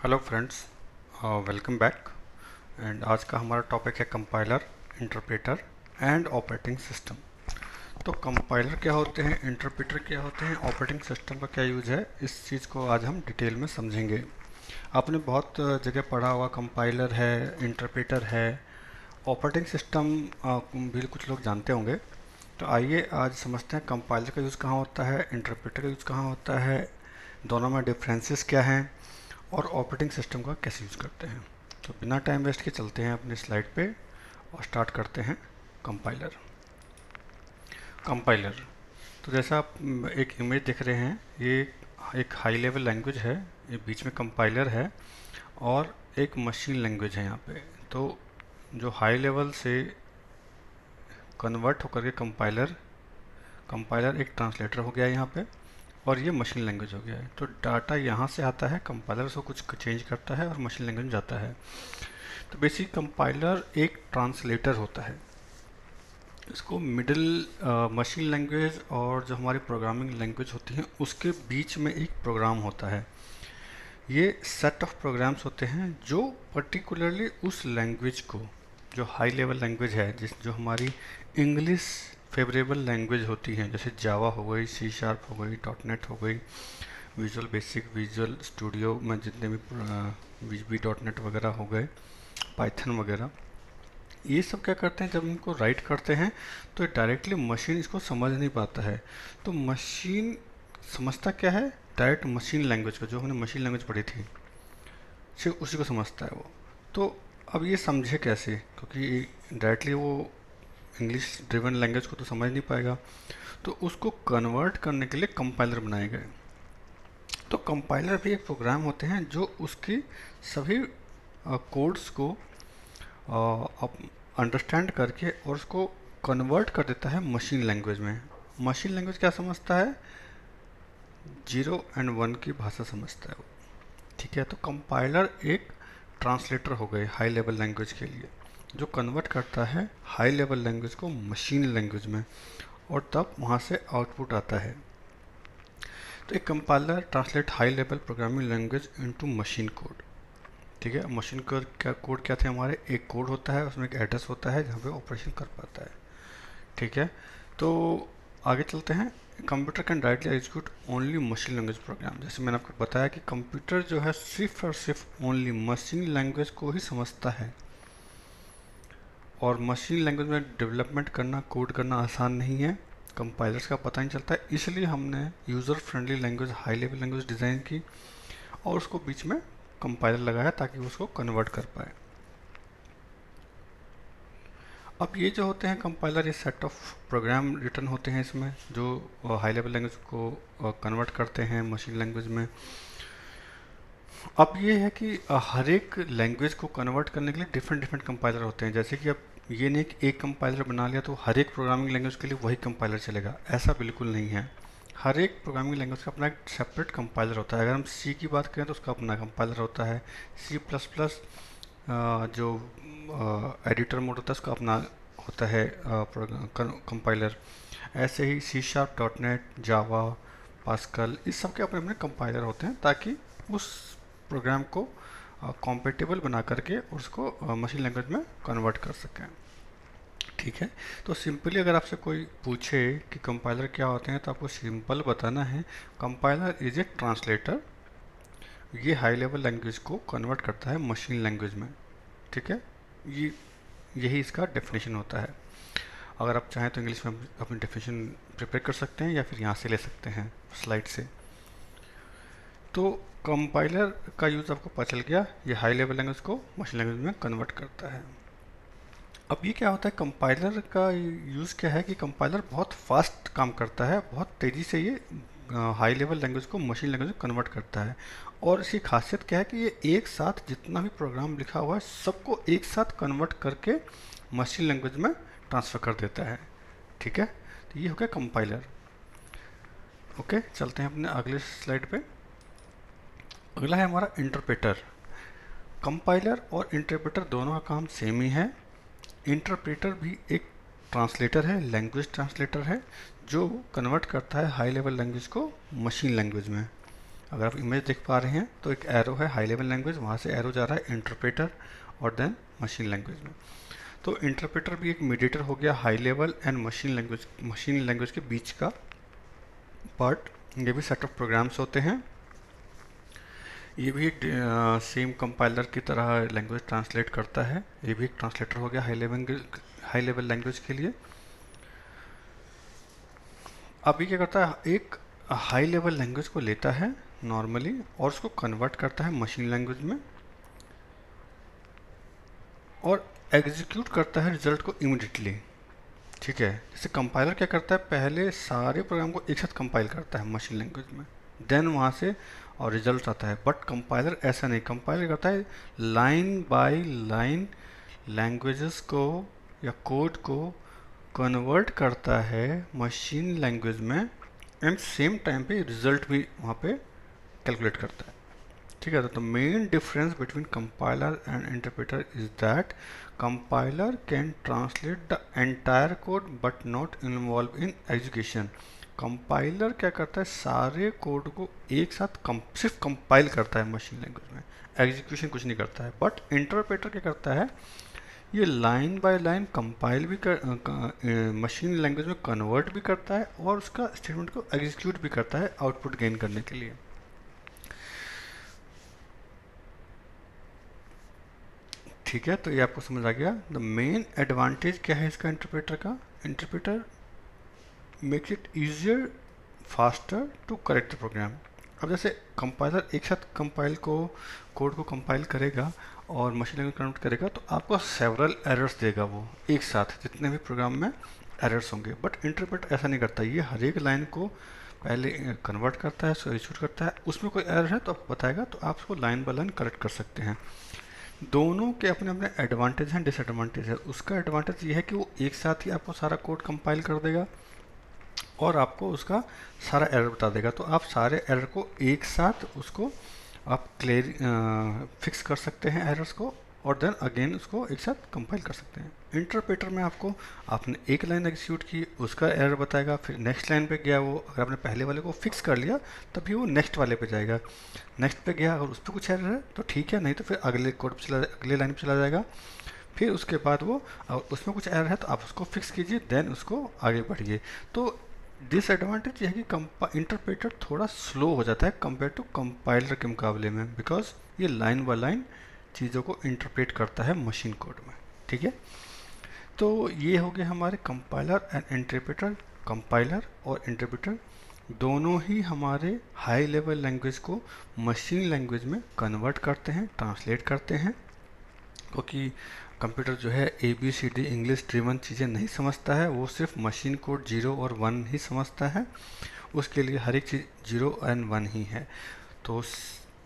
Hello friends, welcome back. And आज का हमारा टॉपिक है compiler, interpreter and operating system. तो कंपाइलर क्या होते हैं, इंटरप्रेटर क्या होते हैं, ऑपरेटिंग सिस्टम का क्या यूज़ है, इस चीज़ को आज हम डिटेल में समझेंगे। आपने बहुत जगह पढ़ा हुआ, कंपाइलर है, इंटरप्रेटर है, ऑपरेटिंग सिस्टम भी कुछ लोग जानते होंगे। तो आइए आज समझते हैं कंपाइलर का यूज़ कहाँ होता है, इंटरप्रेटर का यूज़ कहाँ होता है, दोनों में डिफरेंसेस क्या हैं और ऑपरेटिंग सिस्टम का कैसे यूज़ करते हैं। तो बिना टाइम वेस्ट के चलते हैं अपने स्लाइड पे और स्टार्ट करते हैं कंपाइलर। कंपाइलर, तो जैसा आप एक इमेज देख रहे हैं, ये एक हाई लेवल लैंग्वेज है, ये बीच में कंपाइलर है और एक मशीन लैंग्वेज है यहाँ पे। तो जो हाई लेवल से कन्वर्ट होकर के कंपाइलर कंपाइलर एक ट्रांसलेटर हो गया है यहाँ पे, और ये मशीन लैंग्वेज हो गया है। तो डाटा यहाँ से आता है, कंपाइलर उसको कुछ चेंज करता है और मशीन लैंग्वेज में जाता है। तो बेसिक कंपाइलर एक ट्रांसलेटर होता है। इसको मिडिल मशीन लैंग्वेज और जो हमारी प्रोग्रामिंग लैंग्वेज होती है उसके बीच में एक प्रोग्राम होता है। ये सेट ऑफ प्रोग्राम्स होते हैं जो पर्टिकुलरली उस लैंग्वेज को, जो हाई लेवल लैंग्वेज है, जो हमारी इंग्लिश फेवरेबल लैंग्वेज होती है, जैसे जावा हो गई, सी शार्प हो गई, डॉट नेट हो गई, विजुअल बेसिक, विजुअल स्टूडियो में जितने भी वी डॉट नेट वगैरह हो गए, पाइथन वगैरह, ये सब क्या करते हैं, जब इनको राइट करते हैं तो डायरेक्टली मशीन इसको समझ नहीं पाता है। तो मशीन समझता क्या है, डायरेक्ट मशीन लैंग्वेज को, जो हमने मशीन लैंग्वेज पढ़ी थी, सिर्फ उसी को समझता है वो। तो अब ये समझे कैसे, क्योंकि डायरेक्टली वो इंग्लिश ड्रिवन लैंग्वेज को तो समझ नहीं पाएगा। तो उसको कन्वर्ट करने के लिए कंपाइलर बनाए गए। तो कंपाइलर भी एक प्रोग्राम होते हैं जो उसकी सभी कोड्स को अंडरस्टैंड करके और उसको कन्वर्ट कर देता है मशीन लैंग्वेज में। मशीन लैंग्वेज क्या समझता है, 0 और 1 की भाषा समझता है वो। ठीक है, तो कंपाइलर एक ट्रांसलेटर हो गए हाई लेवल लैंग्वेज के लिए, जो कन्वर्ट करता है हाई लेवल लैंग्वेज को मशीन लैंग्वेज में, और तब वहाँ से आउटपुट आता है। तो एक compiler translate high level programming language into machine code. ठीक है, मशीन कोड क्या थे हमारे, एक कोड होता है, उसमें एक एड्रेस होता है जहाँ पे ऑपरेशन कर पाता है। ठीक है, तो आगे चलते हैं। Computer can directly execute only machine language program. जैसे मैंने आपको बताया कि कंप्यूटर जो है सिर्फ और सिर्फ ओनली मशीन लैंग्वेज को ही समझता है, और मशीन लैंग्वेज में डेवलपमेंट करना, कोड करना आसान नहीं है, कंपाइलर्स का पता नहीं चलता है। इसलिए हमने user friendly language, high level language design की और उसको बीच में कंपाइलर लगाया ताकि वो उसको कन्वर्ट कर पाए। अब ये जो होते हैं कंपाइलर, ये सेट ऑफ प्रोग्राम रिटर्न होते हैं इसमें, जो हाई लेवल लैंग्वेज को कन्वर्ट करते हैं मशीन लैंग्वेज में। अब ये है कि हर एक लैंग्वेज को कन्वर्ट करने के लिए डिफरेंट डिफरेंट कंपाइलर होते हैं। जैसे कि अब ये नहीं कि एक कंपाइलर बना लिया तो हर एक प्रोग्रामिंग लैंग्वेज के लिए वही कंपाइलर चलेगा, ऐसा बिल्कुल नहीं है। हर एक प्रोग्रामिंग लैंग्वेज का अपना एक सेपरेट कंपाइलर होता है। अगर हम सी की बात करें तो उसका अपना कंपाइलर होता है, सी प्लस प्लस जो एडिटर मोड होता है उसका अपना होता है कंपाइलर। ऐसे ही सी शार्प, डॉट नेट, जावा, पास्कल, इस सब के अपने अपने कंपाइलर होते हैं ताकि उस प्रोग्राम को कॉम्पेटेबल बना करके उसको मशीन लैंग्वेज में कन्वर्ट कर सकें। ठीक है, तो सिंपली अगर आपसे कोई पूछे कि कंपाइलर क्या होते हैं तो आपको सिंपल बताना है, कंपाइलर इज ए ट्रांसलेटर। ये हाई लेवल लैंग्वेज को कन्वर्ट करता है मशीन लैंग्वेज में। ठीक है, ये यही इसका डेफिनेशन होता है। अगर आप चाहें तो इंग्लिश में अपनी डेफिनेशन प्रिपेयर कर सकते हैं या फिर यहाँ से ले सकते हैं स्लाइड से। तो कंपाइलर का यूज़ आपको पता चल गया, ये हाई लेवल लैंग्वेज को मशीन लैंग्वेज में कन्वर्ट करता है। अब ये क्या होता है, कंपाइलर का यूज़ क्या है कि कंपाइलर बहुत फास्ट काम करता है, बहुत तेज़ी से ये हाई लेवल लैंग्वेज को मशीन लैंग्वेज में कन्वर्ट करता है। और इसकी खासियत क्या है कि ये एक साथ जितना भी प्रोग्राम लिखा हुआ है सबको एक साथ कन्वर्ट करके मशीन लैंग्वेज में ट्रांसफ़र कर देता है। ठीक है, तो ये हो गया कंपाइलर। ओके, चलते हैं अपने अगले स्लाइड पे। अगला है हमारा इंटरप्रेटर। कंपाइलर और इंटरप्रेटर दोनों का काम सेम ही है। इंटरप्रेटर भी एक ट्रांसलेटर है, लैंग्वेज ट्रांसलेटर है, जो कन्वर्ट करता है हाई लेवल लैंग्वेज को मशीन लैंग्वेज में। अगर आप इमेज देख पा रहे हैं तो एक एरो है हाई लेवल लैंग्वेज, वहाँ से एरो जा रहा है इंटरप्रेटर और देन मशीन लैंग्वेज में। तो इंटरप्रेटर भी एक मीडिएटर हो गया high level and machine language के बीच का पार्ट। ये भी सेट ऑफ प्रोग्राम्स होते हैं। ये भी एक सेम कंपाइलर की तरह लैंग्वेज ट्रांसलेट करता है। ये भी एक ट्रांसलेटर हो गया हाई लेवल लैंग्वेज के लिए। अब ये क्या करता है, एक हाई लेवल लैंग्वेज को लेता है नॉर्मली और उसको कन्वर्ट करता है मशीन लैंग्वेज में और एग्जीक्यूट करता है रिजल्ट को इमिडिएटली। ठीक है, जैसे कंपाइलर क्या करता है, पहले सारे प्रोग्राम को एक साथ कंपाइल करता है मशीन लैंग्वेज में, देन वहाँ से और रिजल्ट आता है। बट कंपाइलर ऐसा नहीं, कंपाइलर करता है लाइन बाय लाइन लैंग्वेजेस को या कोड को कन्वर्ट करता है मशीन लैंग्वेज में एंड सेम टाइम पे रिजल्ट भी वहाँ पे कैलकुलेट करता है। ठीक है, तो main difference between compiler and interpreter is that compiler can translate the entire code but not involve in execution. Compiler क्या करता है, सारे कोड को एक साथ सिर्फ कंपाइल करता है मशीन लैंग्वेज में, एग्जीक्यूशन कुछ नहीं करता है। बट इंटरप्रेटर क्या करता है, ये लाइन बाय लाइन कंपाइल भी कर मशीन लैंग्वेज में कन्वर्ट भी करता है और उसका स्टेटमेंट को एग्जीक्यूट भी करता है आउटपुट गेन करने के लिए। ठीक है, तो ये आपको समझ आ गया। द मेन एडवांटेज क्या है इसका इंटरप्रेटर का, interpreter makes it easier faster to correct the program. अब जैसे कंपाइलर एक साथ कोड को कंपाइल करेगा और मशीन लैंग्वेज कन्वर्ट करेगा तो आपको सेवरल एरर्स देगा वो एक साथ, जितने भी प्रोग्राम में एरर्स होंगे। बट इंटरप्रेटर ऐसा नहीं करता, ये हर एक लाइन को पहले कन्वर्ट करता है, उसको एग्जीक्यूट करता है, उसमें कोई एरर है तो आपको बताएगा, तो आप उसको लाइन बाय लाइन करेक्ट कर सकते हैं। दोनों के अपने अपने एडवांटेज हैं, डिसएडवांटेज है। उसका एडवांटेज ये है कि वो एक साथ ही आपको सारा कोड कंपाइल कर देगा और आपको उसका सारा एरर बता देगा, तो आप सारे एरर को एक साथ उसको आप फिक्स कर सकते हैं एरर्स को और देन अगेन उसको एक साथ कंपाइल कर सकते हैं। इंटरप्रेटर में आपको आपने एक लाइन एग्जीक्यूट की, उसका एरर बताएगा, फिर नेक्स्ट लाइन पे गया वो, अगर आपने पहले वाले को फिक्स कर लिया तभी वो नेक्स्ट वाले पे जाएगा। नेक्स्ट पे गया, अगर उस पर कुछ एरर है तो ठीक है, नहीं तो फिर अगले लाइन पे चला जाएगा। फिर उसके बाद वो उसमें कुछ एरर है तो आप उसको फिक्स कीजिए, देन उसको आगे बढ़िए। तो डिसएडवांटेज यह है कि इंटरप्रेटर थोड़ा स्लो हो जाता है कंपेयर टू कंपाइलर के मुकाबले में, बिकॉज ये लाइन बाय लाइन चीज़ों को इंटरप्रेट करता है मशीन कोड में। ठीक है, तो ये हो गया हमारे कंपाइलर एंड इंटरप्रेटर। कंपाइलर और इंटरप्रेटर दोनों ही हमारे हाई लेवल लैंग्वेज को मशीन लैंग्वेज में कन्वर्ट करते हैं, ट्रांसलेट करते हैं, क्योंकि कंप्यूटर जो है ABCD इंग्लिश ड्रिवन चीज़ें नहीं समझता है, वो सिर्फ मशीन कोड 0 और 1 ही समझता है। उसके लिए हर एक चीज़ 0 एंड 1 ही है। तो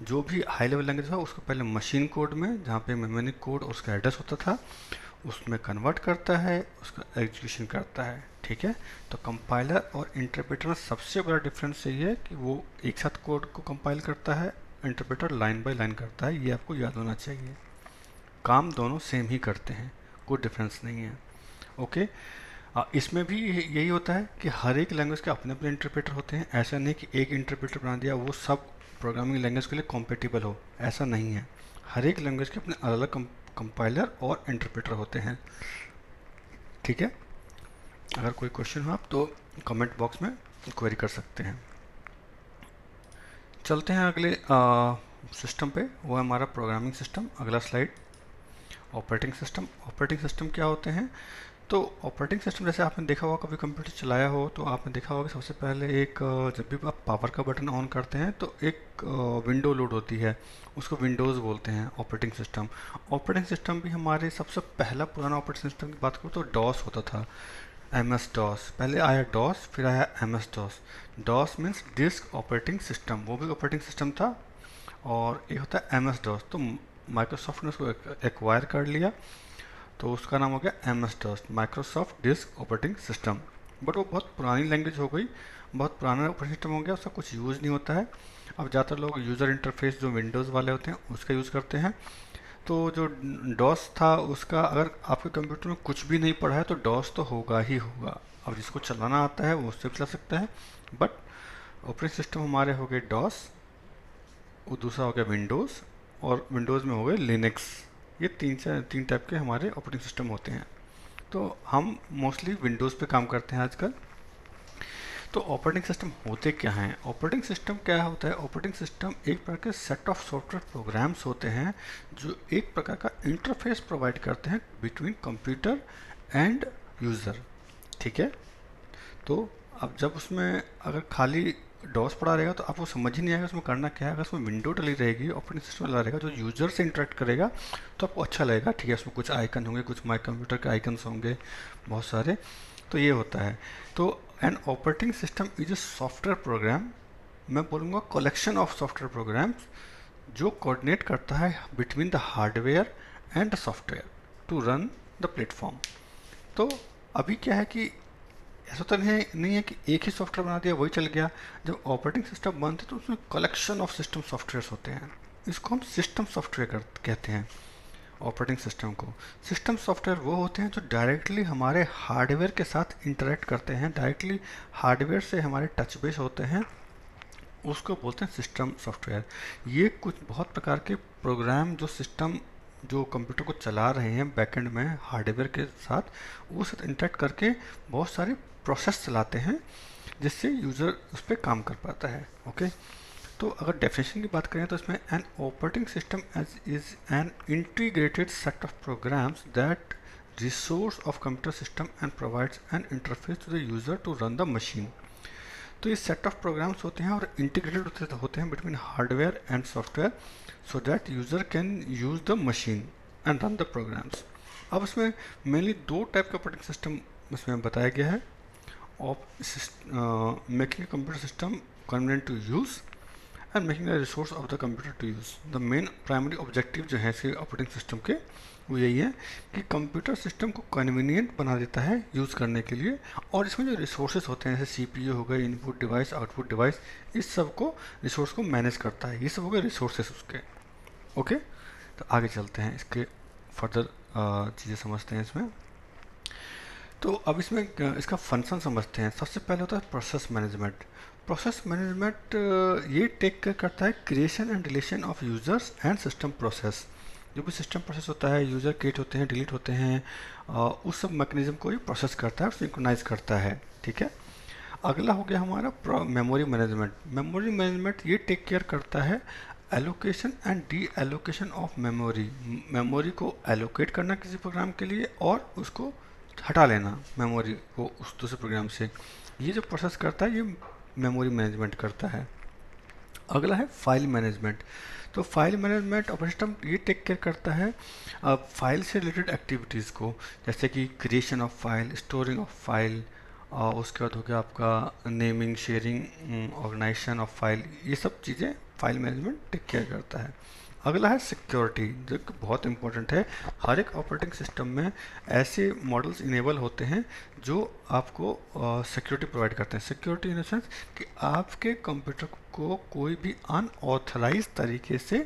जो भी हाई लेवल लैंग्वेज था उसको पहले मशीन कोड में, जहाँ पे मेमोरी कोड उसका एड्रेस होता था, उसमें कन्वर्ट करता है, उसका एग्जीक्यूशन करता है। ठीक है, तो कंपाइलर और इंटरप्रेटर में सबसे बड़ा डिफरेंस ये है कि वो एक साथ कोड को कंपाइल करता है, इंटरप्रेटर लाइन बाय लाइन करता है। ये आपको याद होना चाहिए। काम दोनों सेम ही करते हैं, कोई डिफरेंस नहीं है। ओके, इसमें भी यही होता है कि हर एक लैंग्वेज के अपने अपने इंटरप्रेटर होते हैं। ऐसा नहीं कि एक इंटरप्रेटर बना दिया वो सब प्रोग्रामिंग लैंग्वेज के लिए कॉम्पेटिबल हो, ऐसा नहीं है। हर एक लैंग्वेज के अपने अलग अलग कंपाइलर और इंटरप्रेटर होते हैं। ठीक है, अगर कोई क्वेश्चन हो आप तो कमेंट बॉक्स में क्वेरी कर सकते हैं। चलते हैं अगले सिस्टम पे, वो है हमारा प्रोग्रामिंग सिस्टम। अगला slide, operating system. Operating system क्या होते हैं, तो ऑपरेटिंग सिस्टम जैसे आपने देखा होगा, कभी कंप्यूटर चलाया हो तो आपने देखा होगा सबसे पहले एक जब भी आप पावर का बटन ऑन करते हैं तो एक विंडो लोड होती है, उसको विंडोज़ बोलते हैं ऑपरेटिंग सिस्टम। ऑपरेटिंग सिस्टम भी हमारे सबसे पहला पुराना ऑपरेटिंग सिस्टम की बात करूँ तो डॉस होता था, MS डॉस। पहले आया डॉस, फिर आया MS DOS. DOS means disk operating system, वो भी ऑपरेटिंग सिस्टम था। और एक होता है MS डॉस, तो माइक्रोसॉफ्ट ने उसको एक्वायर कर लिया तो उसका नाम हो गया MS DOS, Microsoft disk operating system. But वो बहुत पुरानी लैंग्वेज हो गई, बहुत पुराना ऑपरेटिंग सिस्टम हो गया, उसका कुछ यूज़ नहीं होता है। अब ज़्यादातर लोग यूज़र इंटरफेस जो विंडोज़ वाले होते हैं उसका यूज़ करते हैं। तो जो डॉस था उसका, अगर आपके कंप्यूटर में कुछ भी नहीं पड़ा है तो डॉस तो होगा ही होगा। अब जिसको चलाना आता है वो उससे चला सकता है। बट ऑपरेटिंग सिस्टम हमारे हो गए डॉस, वो दूसरा हो गया विंडोज़, और विंडोज़ में हो गए लिनक्स। ये तीन टाइप के हमारे ऑपरेटिंग सिस्टम होते हैं। तो हम मोस्टली विंडोज़ पे काम करते हैं आजकल। तो ऑपरेटिंग सिस्टम होते क्या हैं? ऑपरेटिंग सिस्टम क्या होता है? ऑपरेटिंग सिस्टम एक प्रकार के सेट ऑफ सॉफ्टवेयर प्रोग्राम्स होते हैं जो एक प्रकार का इंटरफेस प्रोवाइड करते हैं बिटवीन कंप्यूटर एंड यूज़र। ठीक है। तो अब जब उसमें अगर खाली डॉस पड़ा रहेगा तो आपको समझ ही नहीं आएगा उसमें करना क्या है। अगर उसमें विंडो डली रहेगी, ऑपरेटिंग सिस्टम डला रहेगा जो यूज़र से इंटरेक्ट करेगा, तो आपको अच्छा लगेगा। ठीक है, उसमें कुछ आइकन होंगे, कुछ माई कंप्यूटर के आइकन्स होंगे बहुत सारे। तो ये होता है। तो an operating system is a software program, मैं बोलूँगा कलेक्शन ऑफ सॉफ्टवेयर प्रोग्राम्स, जो कोऑर्डिनेट करता है between the hardware and the software to run the platform. तो अभी क्या है कि ऐसा तो नहीं है कि एक ही सॉफ्टवेयर बना दिया वही चल गया। जब ऑपरेटिंग सिस्टम बनते तो उसमें कलेक्शन ऑफ सिस्टम सॉफ्टवेयर्स होते हैं। इसको हम सिस्टम सॉफ्टवेयर कहते हैं। ऑपरेटिंग सिस्टम को सिस्टम सॉफ्टवेयर वो होते हैं जो डायरेक्टली हमारे हार्डवेयर के साथ इंटरेक्ट करते हैं, डायरेक्टली हार्डवेयर से हमारे टच बेस होते हैं, उसको बोलते हैं सिस्टम सॉफ्टवेयर। ये कुछ बहुत प्रकार के प्रोग्राम जो सिस्टम जो कंप्यूटर को चला रहे हैं बैकएंड में हार्डवेयर के साथ, वो साथ इंटरेक्ट करके बहुत सारे प्रोसेस चलाते हैं जिससे यूज़र उस पर काम कर पाता है। ओके। तो अगर डेफिनेशन की बात करें तो इसमें an operating system as is an integrated set of programs that resource of computer system and provides an interface to the user to run the machine. तो ये सेट ऑफ प्रोग्राम्स होते हैं और इंटीग्रेटेड होते हैं between hardware and software so that user can use the machine and run the programs. अब इसमें mainly दो टाइप का ऑपरेटिंग सिस्टम इसमें बताया गया है। Of making computer system convenient to use and making the resource of the computer to use. The main primary objective जो है इसके ऑपरेटिंग सिस्टम के वो यही है कि कंप्यूटर सिस्टम को कन्वीनियंट बना देता है यूज़ करने के लिए, और इसमें जो रिसोर्सेज होते हैं जैसे सीपीयू हो गए, इनपुट डिवाइस, आउटपुट डिवाइस, इस सब को रिसोर्स को मैनेज करता है। ये सब हो गए रिसोर्सेज उसके। ओके। तो आगे चलते हैं, इसके फर्दर चीज़ें समझते हैं इसमें। तो अब इसमें इसका फंक्शन समझते हैं। सबसे पहले होता है प्रोसेस मैनेजमेंट। प्रोसेस मैनेजमेंट ये टेक केयर करता है creation and deletion of users and system process. जो भी सिस्टम प्रोसेस होता है, यूज़र क्रिएट होते हैं, डिलीट होते हैं, उस सब मैकेनिज्म को ये प्रोसेस करता है, सिंक्रोनाइज करता है। ठीक है। अगला हो गया हमारा मेमोरी मैनेजमेंट। मेमोरी मैनेजमेंट ये टेक केयर करता है allocation and D allocation of memory. Memory को एलोकेट करना किसी प्रोग्राम के लिए और उसको हटा लेना मेमोरी को उस दूसरे प्रोग्राम से। ये जो प्रोसेस करता है ये मेमोरी मैनेजमेंट करता है। अगला है फाइल मैनेजमेंट। तो फाइल मैनेजमेंट ऑपरेटिंग सिस्टम ये टेक केयर करता है फाइल से रिलेटेड एक्टिविटीज़ को, जैसे कि creation of file, storing of file, और उसके बाद हो गया आपका naming, sharing, organisation of file. ये सब चीज़ें फाइल मैनेजमेंट टेक केयर करता है। अगला है सिक्योरिटी, जो कि बहुत इंपॉर्टेंट है। हर एक ऑपरेटिंग सिस्टम में ऐसे मॉडल्स इनेबल होते हैं जो आपको सिक्योरिटी प्रोवाइड करते हैं। सिक्योरिटी इन द सेंस कि आपके कंप्यूटर को कोई भी अनऑथराइज तरीके से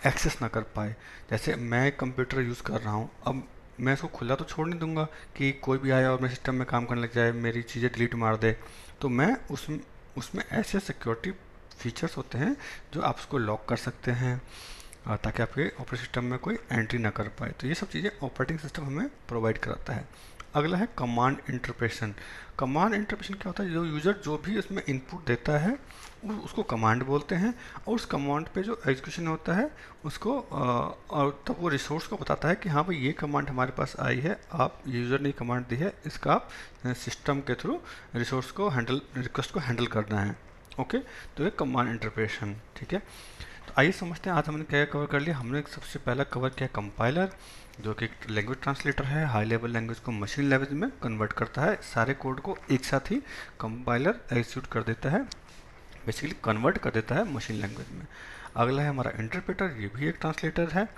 एक्सेस ना कर पाए। जैसे मैं कंप्यूटर यूज़ कर रहा हूँ, अब मैं इसको खुला तो छोड़ नहीं दूंगा कि कोई भी आए और मेरे सिस्टम में काम करने लग जाए, मेरी चीज़ें डिलीट मार दे। तो मैं उसमें ऐसे सिक्योरिटी फीचर्स होते हैं जो आप उसको लॉक कर सकते हैं ताकि आपके ऑपरेटिंग सिस्टम में कोई एंट्री ना कर पाए। तो ये सब चीज़ें ऑपरेटिंग सिस्टम हमें प्रोवाइड कराता है। अगला है कमांड इंटरप्रेशन। कमांड इंटरप्रेशन क्या होता है? जो यूज़र जो भी उसमें इनपुट देता है उसको कमांड बोलते हैं, और उस कमांड पे जो एग्जीक्यूशन होता है उसको और तब वो रिसोर्स को बताता है कि हाँ भाई ये कमांड हमारे पास आई है, आप यूज़र ने कमांड दी है, इसका आप सिस्टम के थ्रू रिसोर्स को रिक्वेस्ट को हैंडल करना है। ओके। तो ये कमांड इंटरप्रेशन। ठीक है। तो आइए समझते हैं आज हमने क्या कवर कर लिया। हमने सबसे पहला कवर किया कंपाइलर, जो कि एक लैंग्वेज ट्रांसलेटर है, हाई लेवल लैंग्वेज को मशीन लैंग्वेज में कन्वर्ट करता है। सारे कोड को एक साथ ही कंपाइलर एग्जीक्यूट कर देता है, बेसिकली कन्वर्ट कर देता है मशीन लैंग्वेज में। अगला है हमारा इंटरप्रेटर। ये भी एक ट्रांसलेटर है,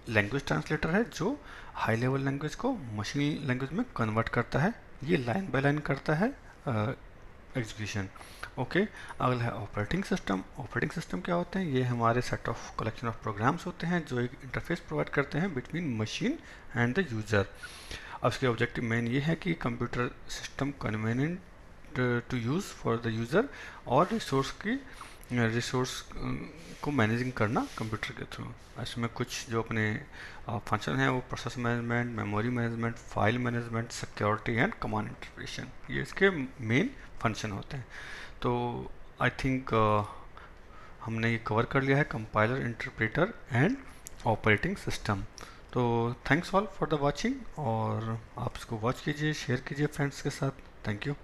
लैंग्वेज ट्रांसलेटर है, जो हाई लेवल लैंग्वेज को मशीन लैंग्वेज में कन्वर्ट करता है। ये लाइन बाय लाइन करता है एग्जीक्यूशन। ओके। अगला है ऑपरेटिंग सिस्टम। ऑपरेटिंग सिस्टम क्या होते हैं? ये हमारे set of collection of programs होते हैं जो एक इंटरफेस प्रोवाइड करते हैं between machine and the user. अब इसके ऑब्जेक्टिव मेन ये है कि computer system convenient to use for the user और रिसोर्स की रिसोर्स को मैनेजिंग करना कंप्यूटर के थ्रू। इसमें कुछ जो अपने फंक्शन हैं वो process management, memory management, file management, security and command interpretation, ये इसके मेन फंक्शन होते हैं। तो आई थिंक हमने ये कवर कर लिया है compiler, interpreter and operating system. तो thanks all for the watching, और आप इसको वॉच कीजिए, शेयर कीजिए फ्रेंड्स के साथ। Thank you.